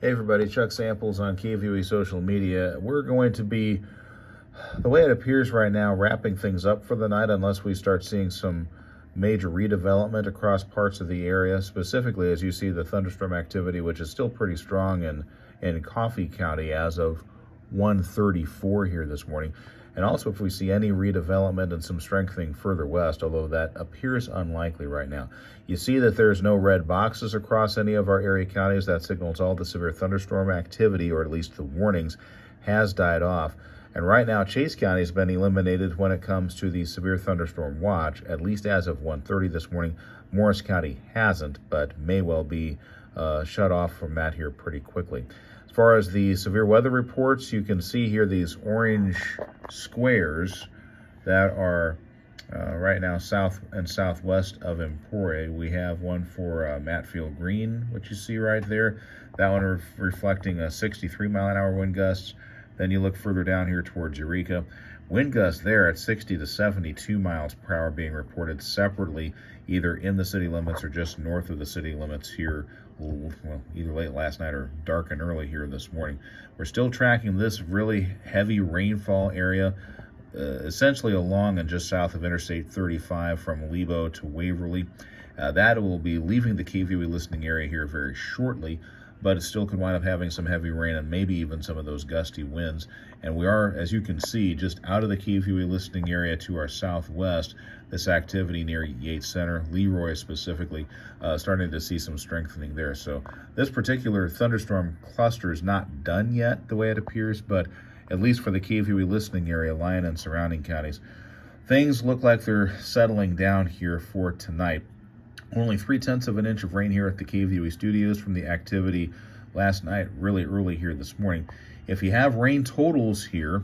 Hey everybody, Chuck Samples on KVUE social media. We're going to be, the way it appears right now, wrapping things up for the night unless we start seeing some major redevelopment across parts of the area, specifically as you see the thunderstorm activity, which is still pretty strong in Coffee County as of 1:34 here this morning. And also if we see any redevelopment and some strengthening further west, although that appears unlikely right now. You see that there's no red boxes across any of our area counties. That signals all the severe thunderstorm activity, or at least the warnings, has died off. And right now, Chase County has been eliminated when it comes to the severe thunderstorm watch, at least as of 1:30 this morning. Morris County hasn't, but may well be shut off from that here pretty quickly. As far as the severe weather reports, you can see here these orange squares that are right now south and southwest of Emporia. We have one for Matfield Green, which you see right there. That one reflecting a 63 mile an hour wind gusts. Then you look further down here towards Eureka. Wind gusts there at 60 to 72 miles per hour being reported separately, either in the city limits or just north of the city limits here, well, either late last night or dark and early here this morning. We're still tracking this really heavy rainfall area, essentially along and just south of Interstate 35 from Lebo to Waverly. That will be leaving the KVUE listening area here very shortly, but it still could wind up having some heavy rain and maybe even some of those gusty winds. And we are, as you can see, just out of the KVUE listening area to our southwest, this activity near Yates Center, Leroy specifically, starting to see some strengthening there. So this particular thunderstorm cluster is not done yet, the way it appears, but at least for the KVUE listening area, Lyon and surrounding counties, things look like they're settling down here for tonight. Only 0.3 of an inch of rain here at the KVUE studios from the activity last night, really early here this morning. If you have rain totals here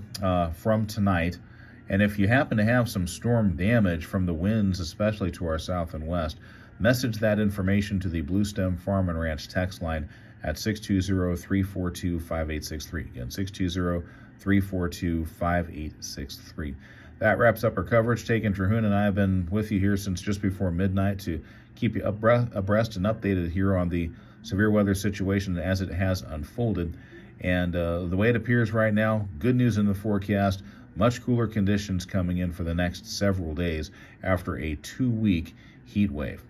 from tonight, and if you happen to have some storm damage from the winds, especially to our south and west, message that information to the Blue Stem Farm and Ranch text line at 620-342-5863. Again, 620-342-5863. That wraps up our coverage. Taken Terhune and I have been with you here since just before midnight to keep you abreast and updated here on the severe weather situation as it has unfolded. And the way it appears right now, good news in the forecast, much cooler conditions coming in for the next several days after a 2-week heat wave.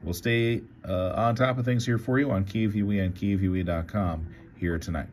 We'll stay on top of things here for you on KVUE and KVUE.com here tonight.